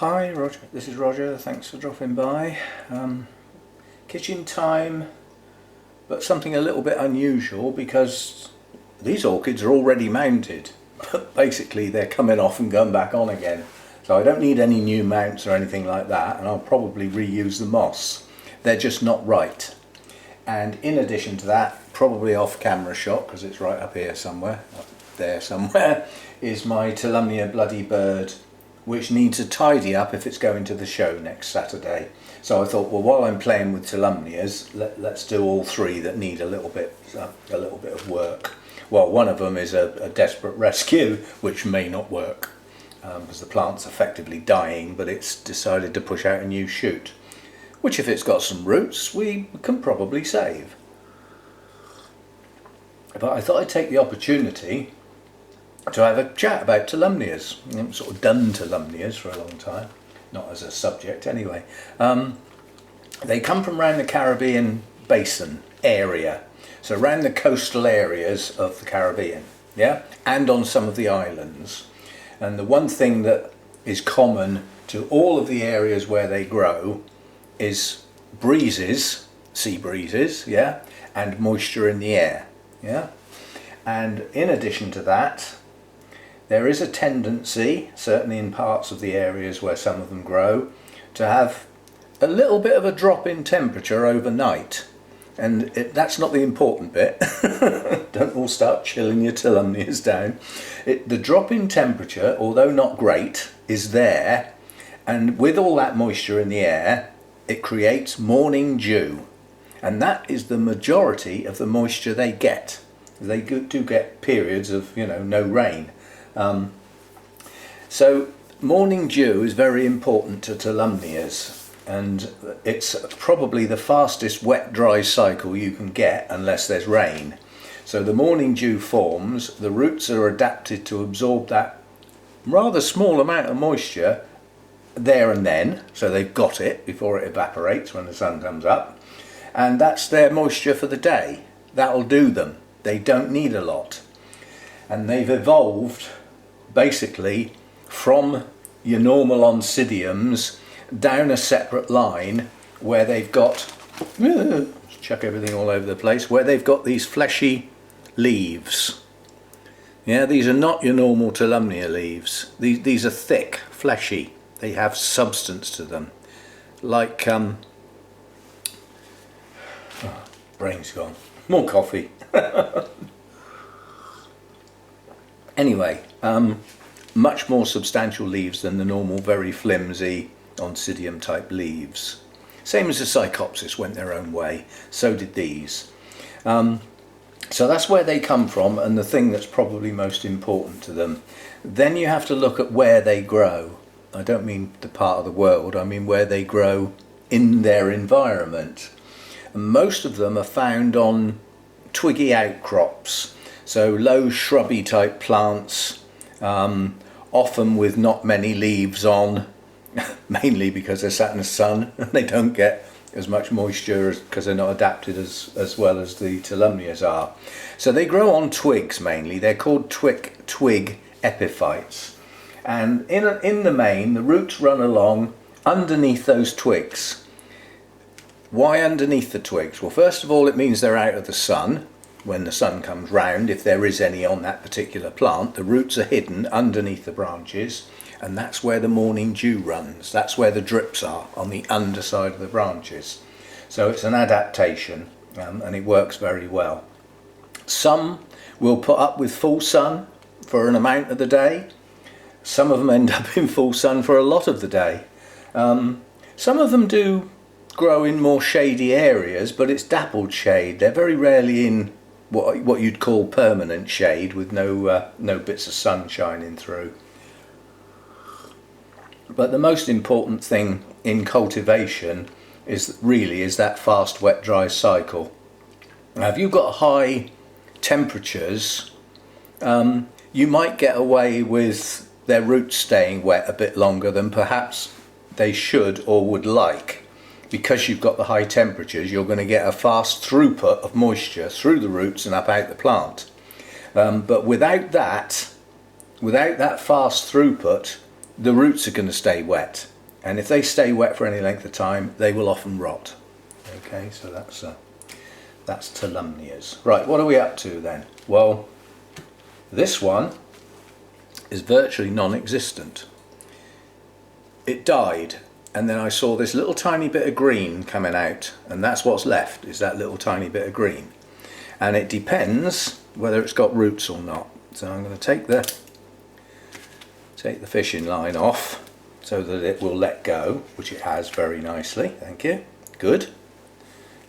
Hi Roger, this is Roger, thanks for dropping by. Kitchen time, but something a little bit unusual because these orchids are already mounted, but basically they're coming off and going back on again. So I don't need any new mounts or anything like that, and I'll probably reuse the moss. They're just not right. And in addition to that, probably off camera shot, because it's right up here somewhere, up there somewhere, is my Tolumnia bloody bird, which needs a tidy up if it's going to the show next Saturday. So I thought, well, while I'm playing with Tolumnias, let's do all three that need a little bit of work. Well, one of them is a desperate rescue, which may not work because the plant's effectively dying, but it's decided to push out a new shoot, which if it's got some roots, we can probably save. But I thought I'd take the opportunity to have a chat about Tolumnias. I've sort of done Tolumnias for a long time, not as a subject anyway. They come from around the Caribbean basin area, so around the coastal areas of the Caribbean, yeah, and on some of the islands. And the one thing that is common to all of the areas where they grow is breezes, sea breezes, yeah, and moisture in the air, yeah. And in addition to that, there is a tendency, certainly in parts of the areas where some of them grow, to have a little bit of a drop in temperature overnight. And that's not the important bit. Don't all start chilling your Tolumnias down. The drop in temperature, although not great, is there. And with all that moisture in the air, it creates morning dew. And that is the majority of the moisture they get. They do get periods of, no rain. So morning dew is very important to Tolumnias, and it's probably the fastest wet dry cycle you can get unless there's rain. So the morning dew forms, the roots are adapted to absorb that rather small amount of moisture there and then, so they've got it before it evaporates when the sun comes up, and that's their moisture for the day. That'll do them. They don't need a lot, and they've evolved basically from your normal oncidiums down a separate line where they've got, chuck everything all over the place, where they've got these fleshy leaves. Yeah, these are not your normal Tolumnia leaves. These are thick, fleshy. They have substance to them. Like, brain's gone. More coffee. Anyway, much more substantial leaves than the normal very flimsy oncidium type leaves. Same as the Psychopsis went their own way, so did these. So that's where they come from, and the thing that's probably most important to them. Then you have to look at where they grow. I don't mean the part of the world, I mean where they grow in their environment. And most of them are found on twiggy outcrops, so low shrubby type plants, often with not many leaves on, mainly because they're sat in the sun and they don't get as much moisture because they're not adapted as well as the Tolumnias are. So they grow on twigs mainly. They're called twig epiphytes, and in the main the roots run along underneath those twigs. Why underneath the twigs? Well, first of all, it means they're out of the sun. When the sun comes round, if there is any on that particular plant, the roots are hidden underneath the branches, and that's where the morning dew runs. That's where the drips are, on the underside of the branches. So it's an adaptation, and it works very well. Some will put up with full sun for an amount of the day. Some of them end up in full sun for a lot of the day. Some of them do grow in more shady areas, but it's dappled shade. They're very rarely in what you'd call permanent shade with no bits of sun shining through. But the most important thing in cultivation is that fast wet dry cycle. Now if you've got high temperatures, you might get away with their roots staying wet a bit longer than perhaps they should or would like. Because you've got the high temperatures, you're going to get a fast throughput of moisture through the roots and up out the plant. But without that fast throughput, the roots are going to stay wet. and if they stay wet for any length of time, they will often rot. Okay, so that's Tolumnias. Right, what are we up to then? Well, this one is virtually non-existent. It died, and then I saw this little tiny bit of green coming out, and that's what's left, is that little tiny bit of green. And it depends whether it's got roots or not. So I'm going to take the fishing line off so that it will let go, which it has very nicely. Thank you. Good.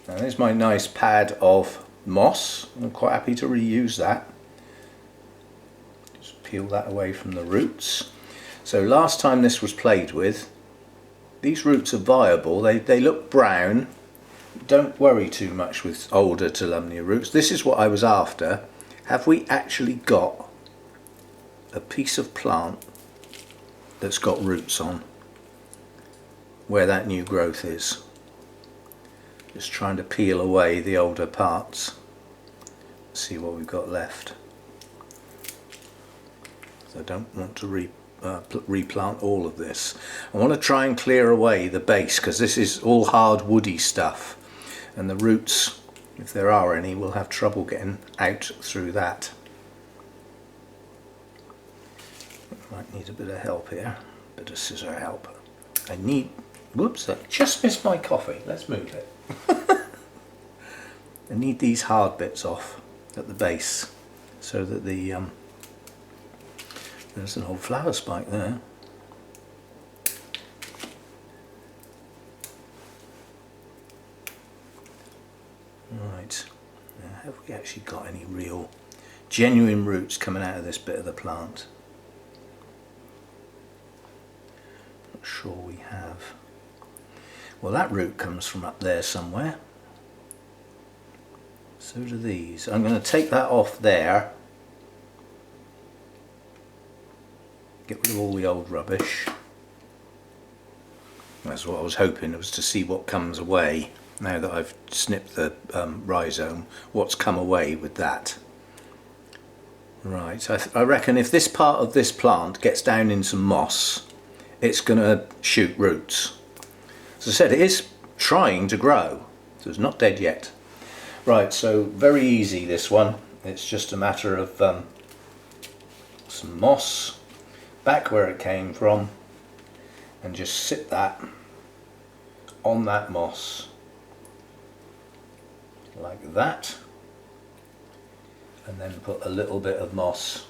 Now there's my nice pad of moss. I'm quite happy to reuse that. Just peel that away from the roots. So last time this was played with, these roots are viable. They look brown. Don't worry too much with older Tolumnia roots. This is what I was after. Have we actually got a piece of plant that's got roots on where that new growth is? Just trying to peel away the older parts. See what we've got left. So I don't want to replant all of this. I want to try and clear away the base, because this is all hard woody stuff, and the roots, if there are any, will have trouble getting out through that. Might need a bit of help here, a bit of scissor help. I need, whoops, I just missed my coffee. Let's move it. I need these hard bits off at the base so that there's an old flower spike there. Right, now have we actually got any real genuine roots coming out of this bit of the plant? Not sure we have. Well, that root comes from up there somewhere. So do these. I'm going to take that off there. Get rid of all the old rubbish. That's what I was hoping, was to see what comes away. Now that I've snipped the rhizome, what's come away with that. Right, I reckon if this part of this plant gets down in some moss, it's going to shoot roots. As I said, it is trying to grow, so it's not dead yet. Right, so very easy this one. It's just a matter of some moss back where it came from, and just sit that on that moss like that, and then put a little bit of moss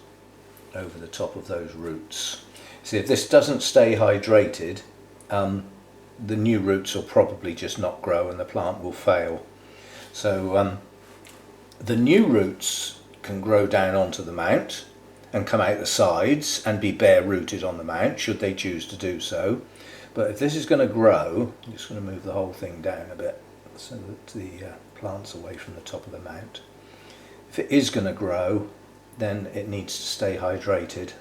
over the top of those roots. See, if this doesn't stay hydrated, the new roots will probably just not grow and the plant will fail. So the new roots can grow down onto the mount and come out the sides and be bare rooted on the mount, should they choose to do so. But if this is going to grow, I'm just going to move the whole thing down a bit so that the plant's away from the top of the mount. If it is going to grow, then it needs to stay hydrated.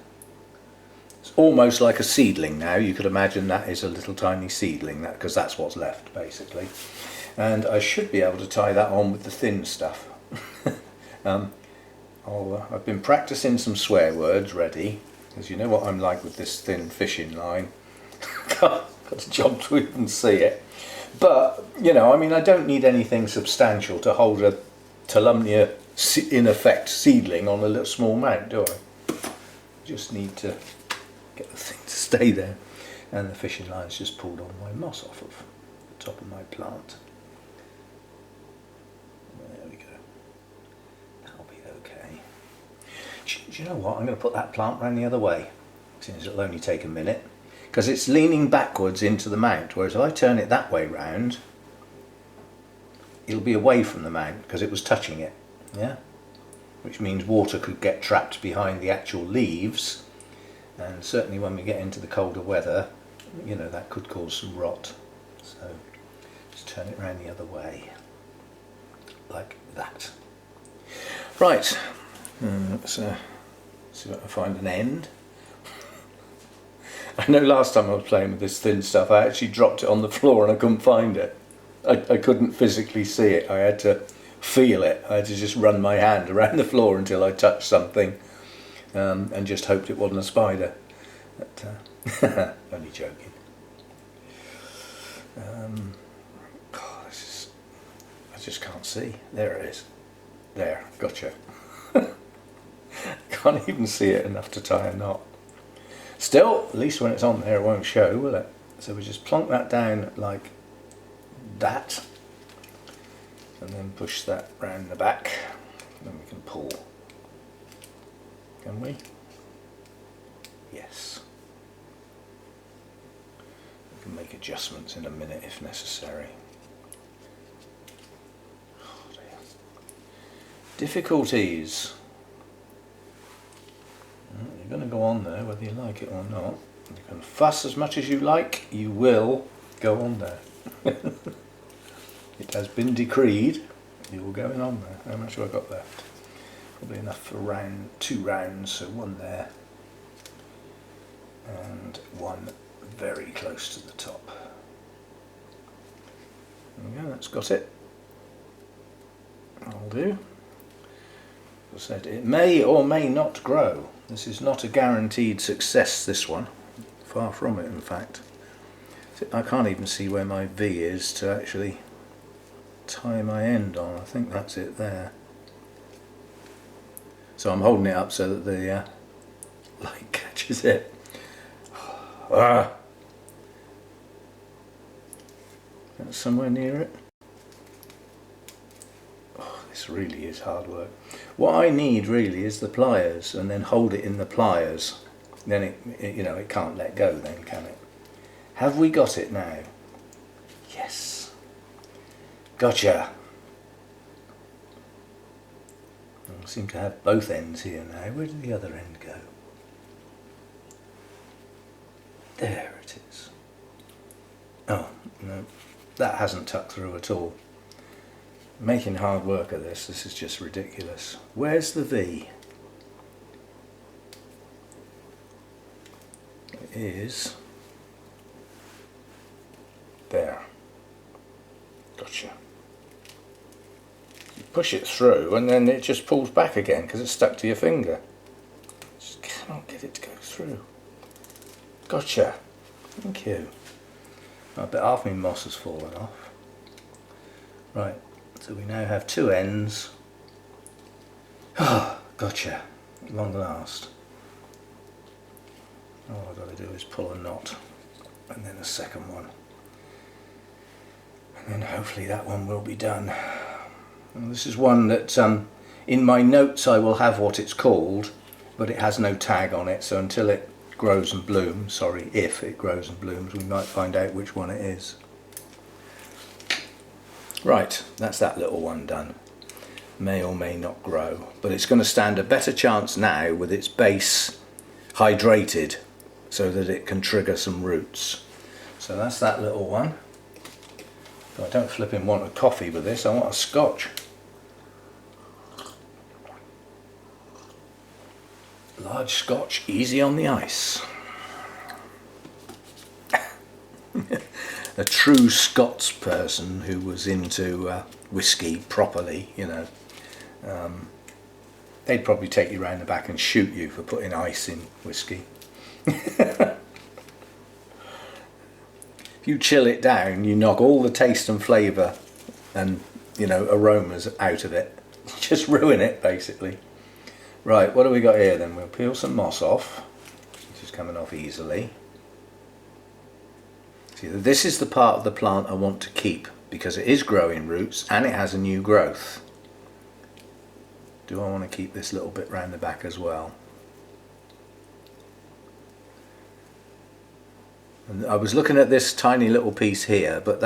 It's almost like a seedling now. You could imagine that is a little tiny seedling, because that's what's left basically. And I should be able to tie that on with the thin stuff. I've been practicing some swear words ready, because you know what I'm like with this thin fishing line. Got to jump to even see it. But, you know, I mean, I don't need anything substantial to hold a Tolumnia, in effect, seedling on a little small mount, do I? Just need to get the thing to stay there. And the fishing line's just pulled all my moss off of the top of my plant. There we go. That'll be okay. Do you know what? I'm going to put that plant round the other way, since it'll only take a minute. Because it's leaning backwards into the mount, whereas if I turn it that way round, it'll be away from the mount because it was touching it, yeah? Which means water could get trapped behind the actual leaves, and certainly when we get into the colder weather, you know, that could cause some rot. So just turn it round the other way, like that. Right, let's see if I can find an end. I know last time I was playing with this thin stuff, I actually dropped it on the floor and I couldn't find it. I couldn't physically see it. I had to feel it. I had to just run my hand around the floor until I touched something, and just hoped it wasn't a spider. But, only joking. Oh, I just can't see. There it is. There, gotcha. Can't even see it enough to tie a knot. Still, at least when it's on there it won't show, will it? So we just plonk that down like that, and then push that round the back, then we can pull. Can we? Yes. We can make adjustments in a minute if necessary. Oh dear. Difficulties. You're going to go on there whether you like it or not. You can fuss as much as you like, you will go on there. It has been decreed, you will go in on there. How much have I got left? Probably enough for 2 rounds, so one there and one very close to the top. There we go, that's got it. That'll do. As I said, it may or may not grow. This is not a guaranteed success, this one. Far from it, in fact. I can't even see where my V is to actually tie my end on. I think that's it there. So I'm holding it up so that the light catches it. That's somewhere near it. Oh, this really is hard work. What I need really is the pliers, and then hold it in the pliers. Then it you know, it can't let go then, can it? Have we got it now? Yes. Gotcha. I seem to have both ends here now. Where did the other end go? There it is. Oh, no. That hasn't tucked through at all. Making hard work of this. This is just ridiculous. Where's the V? It is there. Gotcha. You push it through and then it just pulls back again because it's stuck to your finger. Just cannot get it to go through. Gotcha. Thank you. I bet half my moss has fallen off. Right, so we now have 2 ends. Ah, gotcha. Long last. All I've got to do is pull a knot and then a second one. And then hopefully that one will be done. And this is one that in my notes I will have what it's called, but it has no tag on it, so until it grows and blooms, sorry, if it grows and blooms, we might find out which one it is. Right, that's that little one done. May or may not grow, but it's going to stand a better chance now with its base hydrated so that it can trigger some roots. So that's that little one. But I don't flipping want a coffee with this, I want a scotch. Large scotch, easy on the ice. A true Scots person who was into whiskey properly, you know, they'd probably take you round the back and shoot you for putting ice in whiskey. If you chill it down, you knock all the taste and flavour and, you know, aromas out of it. Just ruin it, basically. Right, what do we got here then? We'll peel some moss off, which is coming off easily. See, this is the part of the plant I want to keep because it is growing roots and it has a new growth. Do I want to keep this little bit round the back as well? And I was looking at this tiny little piece here, but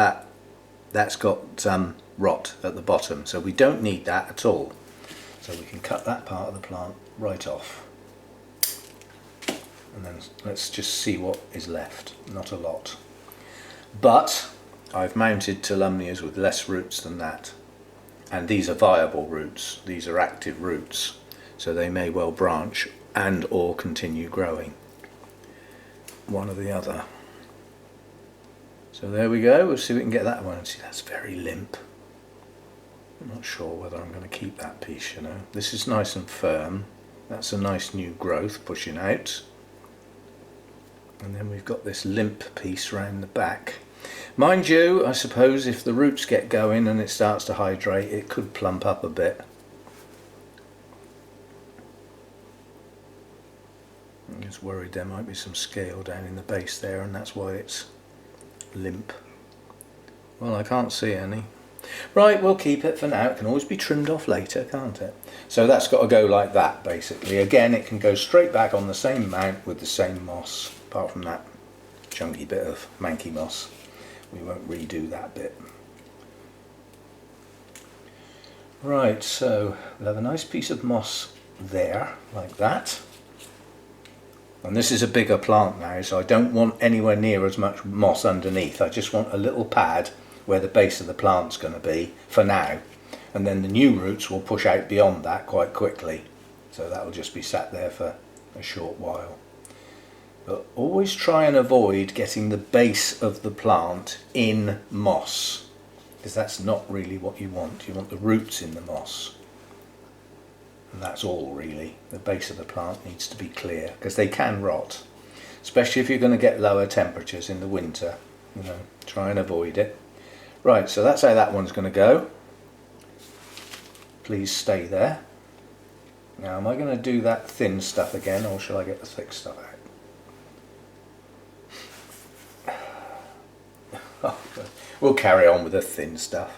that's got rot at the bottom, so we don't need that at all. So we can cut that part of the plant right off. And then let's just see what is left. Not a lot. But I've mounted Tolumnias with less roots than that. And these are viable roots. These are active roots. So they may well branch and or continue growing. One or the other. So there we go. We'll see if we can get that one. See, that's very limp. I'm not sure whether I'm going to keep that piece, you know. This is nice and firm. That's a nice new growth pushing out. And then we've got this limp piece round the back. Mind you, I suppose if the roots get going and it starts to hydrate, it could plump up a bit. I'm just worried there might be some scale down in the base there, and that's why it's limp. Well, I can't see any. Right, we'll keep it for now. It can always be trimmed off later, can't it? So that's got to go like that, basically. Again, it can go straight back on the same mount with the same moss, apart from that chunky bit of manky moss. We won't redo that bit. Right, so we'll have a nice piece of moss there, like that. And this is a bigger plant now, so I don't want anywhere near as much moss underneath. I just want a little pad where the base of the plant's going to be for now, and then the new roots will push out beyond that quite quickly, so that will just be sat there for a short while. But always try and avoid getting the base of the plant in moss, because that's not really what you want. You want the roots in the moss, and that's all really. The base of the plant needs to be clear, because they can rot, especially if you're going to get lower temperatures in the winter. You know, try and avoid it. Right, so that's how that one's going to go. Please stay there. Now, am I going to do that thin stuff again, or shall I get the thick stuff out? We'll carry on with the thin stuff.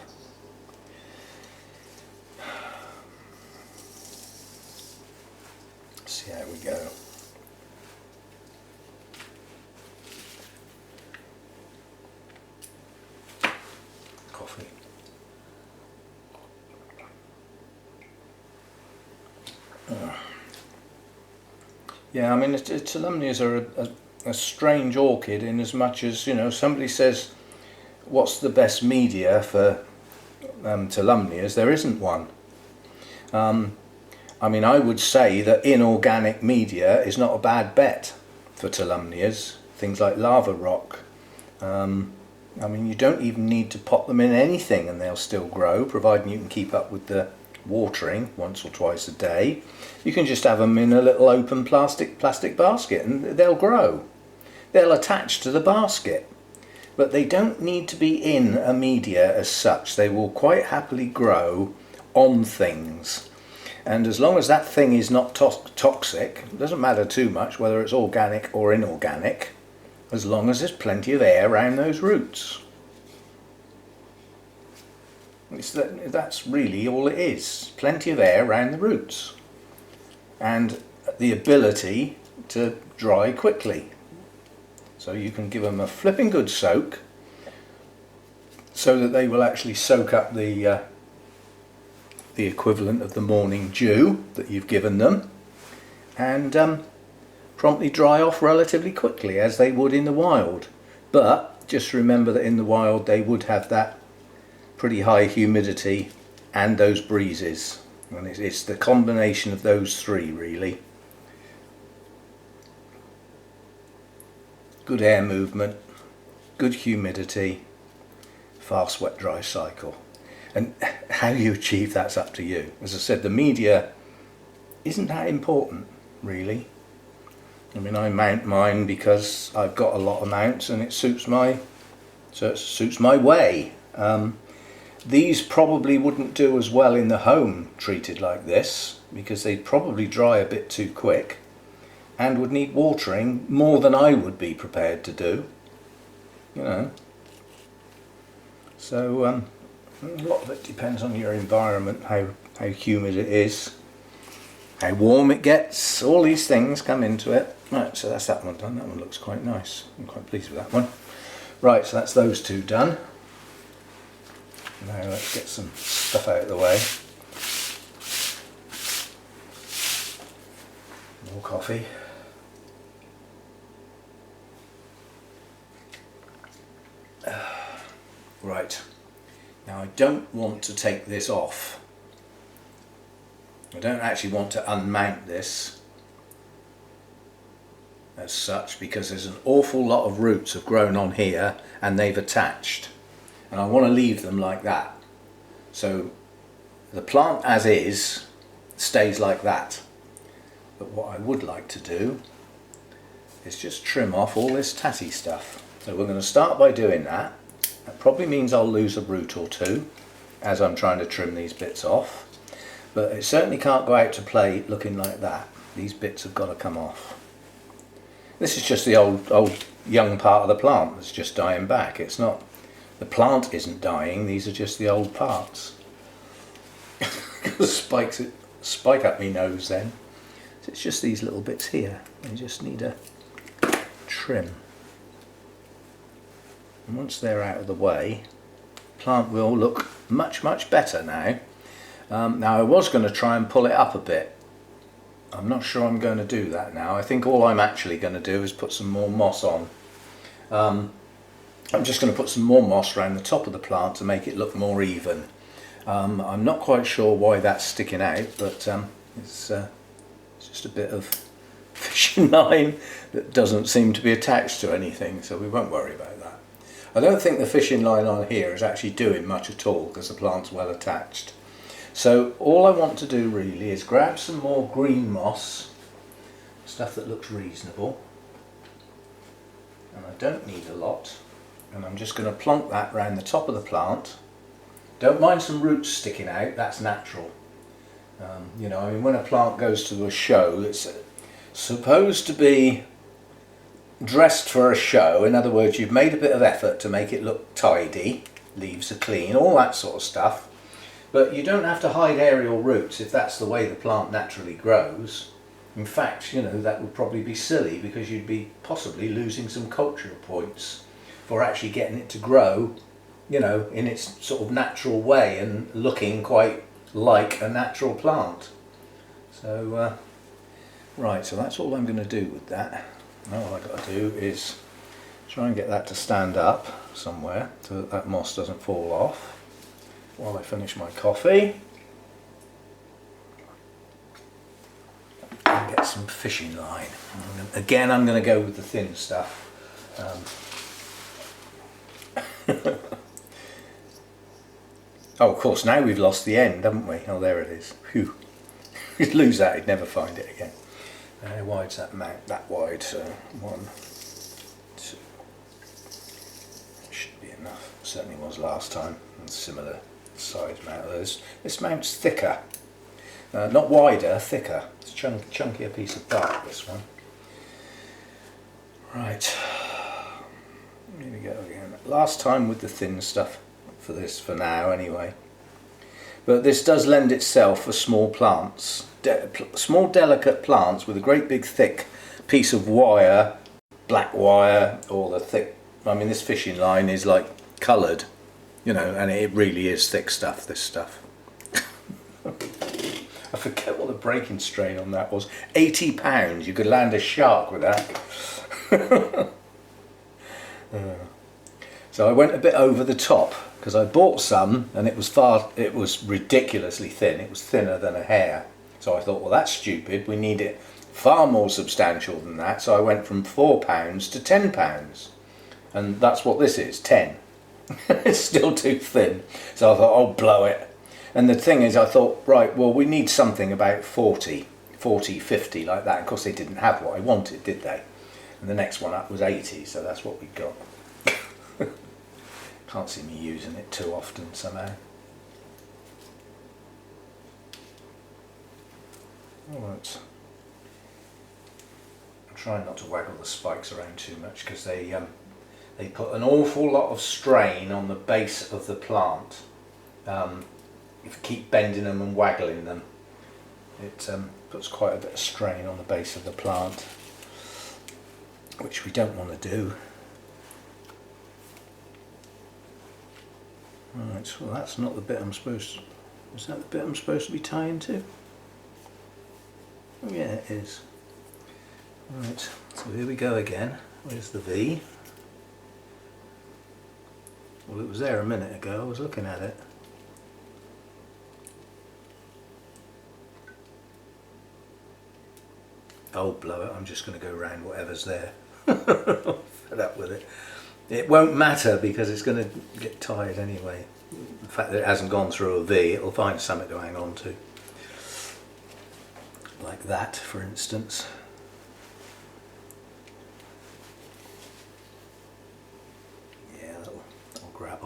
See how we go. Coffee. Yeah, I mean, Tolumnias are a strange orchid in as much as, you know, somebody says, what's the best media for Tolumnias? There isn't one. I mean, I would say that inorganic media is not a bad bet for Tolumnias. Things like lava rock. I mean, you don't even need to pop them in anything and they'll still grow, providing you can keep up with the watering once or twice a day. You can just have them in a little open plastic basket and they'll grow. They'll attach to the basket. But they don't need to be in a media as such. They will quite happily grow on things. And as long as that thing is not toxic, it doesn't matter too much whether it's organic or inorganic, as long as there's plenty of air around those roots. That's really all it is. Plenty of air around the roots. And the ability to dry quickly. So you can give them a flipping good soak so that they will actually soak up the equivalent of the morning dew that you've given them, and promptly dry off relatively quickly as they would in the wild. But just remember that in the wild they would have that pretty high humidity and those breezes, and it's the combination of those three really. Good air movement, good humidity, fast wet dry cycle. And how you achieve that's up to you. As I said, the media isn't that important really. I mean, I mount mine because I've got a lot of mounts and it suits my way. These probably wouldn't do as well in the home treated like this, because they'd probably dry a bit too quick and would need watering more than I would be prepared to do, you know. So a lot of it depends on your environment, how humid it is, how warm it gets. All these things come into it. Right, so that's that one done. That one looks quite nice. I'm quite pleased with that one. Right, so that's those two done. Now let's get some stuff out of the way. More coffee. Right, now I don't want to take this off. I don't actually want to unmount this as such, because there's an awful lot of roots have grown on here and they've attached, and I want to leave them like that. So the plant as is stays like that. But what I would like to do is just trim off all this tatty stuff. So we're going to start by doing that. That probably means I'll lose a root or two as I'm trying to trim these bits off, but it certainly can't go out to play looking like that. These bits have got to come off. This is just the old young part of the plant that's just dying back. It's not, the plant isn't dying, these are just the old parts. Spike up my nose then. So it's just these little bits here. They just need a trim. And once they're out of the way, the plant will look much better now. Now I was going to try and pull it up a bit. I'm not sure I'm going to do that now. I think all I'm actually going to do is put some more moss on. I'm just going to put some more moss around the top of the plant to make it look more even. I'm not quite sure why that's sticking out, but it's just a bit of fishing line that doesn't seem to be attached to anything, so we won't worry about that. I don't think the fishing line on here is actually doing much at all because the plant's well attached. So all I want to do really is grab some more green moss, stuff that looks reasonable, and I don't need a lot, and I'm just going to plonk that round the top of the plant. Don't mind some roots sticking out, that's natural. You know, I mean, when a plant goes to a show, it's supposed to be dressed for a show. In other words, you've made a bit of effort to make it look tidy, leaves are clean, all that sort of stuff. But you don't have to hide aerial roots if that's the way the plant naturally grows. In fact, you know, that would probably be silly because you'd be possibly losing some cultural points for actually getting it to grow, you know, in its sort of natural way and looking quite like a natural plant. So, right, so that's all I'm going to do with that. Now all I've got to do is try and get that to stand up somewhere so that that moss doesn't fall off while I finish my coffee. And get some fishing line. Again, I'm going to go with the thin stuff. Oh, of course, now we've lost the end, haven't we? Oh, there it is. Phew. You'd lose that, you'd never find it again. How wide's that mount? That wide, so 1, 2. Should be enough. Certainly was last time. And similar size mount. This mount's thicker. Not wider, thicker. It's a chunkier piece of bark, this one. Right. Here we go again. Last time with the thin stuff for this, for now anyway. But this does lend itself for small plants. Small delicate plants with a great big thick piece of wire, black wire, or the thick, I mean this fishing line is like coloured, you know, and it really is thick stuff, this stuff. I forget what the breaking strain on that was. 80 pounds, you could land a shark with that. So I went a bit over the top because I bought some and it was ridiculously thin. It was thinner than a hair. So I thought, well, that's stupid. We need it far more substantial than that. So I went from £4 to £10. And that's what this is, 10. It's still too thin. So I thought, I'll blow it. And the thing is, I thought, right, well, we need something about 40, 50, like that. Of course, they didn't have what I wanted, did they? And the next one up was 80, so that's what we got. Can't see me using it too often somehow. Alright. I'm trying not to waggle the spikes around too much because they put an awful lot of strain on the base of the plant. If you keep bending them and waggling them, it puts quite a bit of strain on the base of the plant, which we don't want to do. Right, well that's not the bit I'm supposed to... Is that the bit I'm supposed to be tying to? Oh yeah, it is. Right, so here we go again. Where's the V? Well, it was there a minute ago, I was looking at it. Oh, blow it, I'm just going to go round whatever's there. Fed up with it. It won't matter because it's going to get tired anyway. The fact that it hasn't gone through a V, it'll find something to hang on to. Like that, for instance. Yeah, that'll grab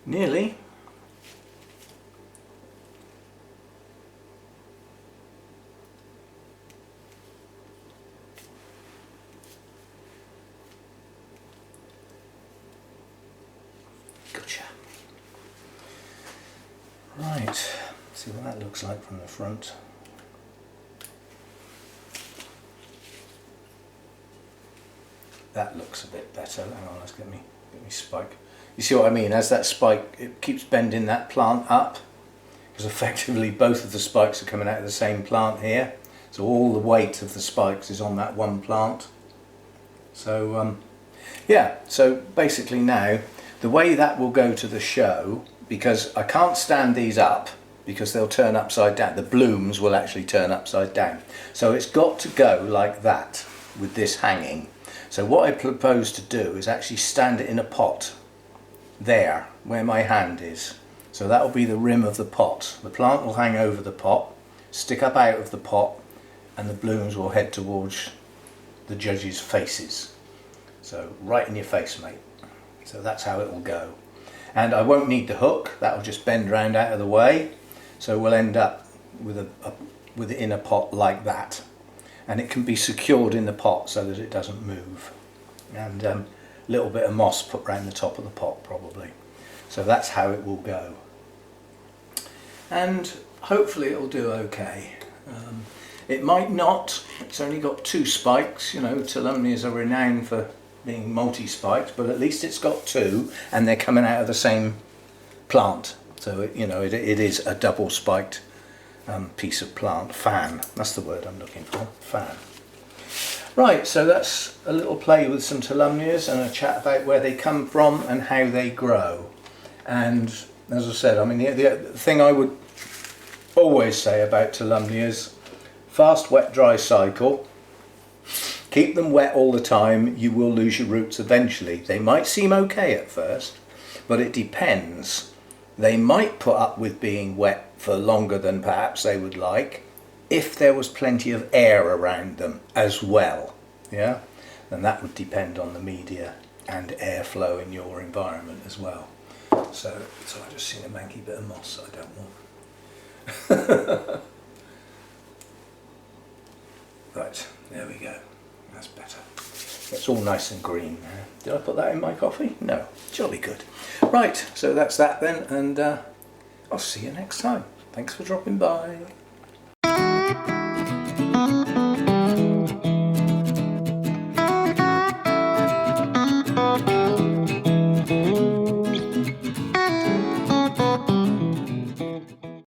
Nearly. Gotcha. Right, see what that looks like from the front. That looks a bit better. Hang on, let's get me spike. You see what I mean? As that spike, it keeps bending that plant up, because effectively both of the spikes are coming out of the same plant here. So all the weight of the spikes is on that one plant. So yeah, so basically now the way that will go to the show, because I can't stand these up because they'll turn upside down. The blooms will actually turn upside down. So it's got to go like that with this hanging. So what I propose to do is actually stand it in a pot there where my hand is. So that will be the rim of the pot. The plant will hang over the pot, stick up out of the pot, and the blooms will head towards the judges' faces. So right in your face, mate. So that's how it will go. And I won't need the hook, that will just bend round out of the way. So we'll end up with it in a pot like that. And it can be secured in the pot so that it doesn't move. And a little bit of moss put round the top of the pot probably. So that's how it will go. And hopefully it'll do okay. It might not, it's only got 2 spikes, you know, Tolumnias are renowned for being multi-spiked, but at least it's got 2 and they're coming out of the same plant. So, it is a double spiked piece of plant. Fan, that's the word I'm looking for, fan. Right, so that's a little play with some Tolumnias and a chat about where they come from and how they grow. And as I said, I mean, the thing I would always say about Tolumnias, fast wet dry cycle. Keep them wet all the time, you will lose your roots eventually. They might seem okay at first, but it depends. They might put up with being wet for longer than perhaps they would like if there was plenty of air around them as well. Yeah, and that would depend on the media and airflow in your environment as well. So I just seen a manky bit of moss I don't want. Right, there we go. That's better. It's all nice and green now. Did I put that in my coffee? No. Jolly good. Right, so that's that then, and I'll see you next time. Thanks for dropping by.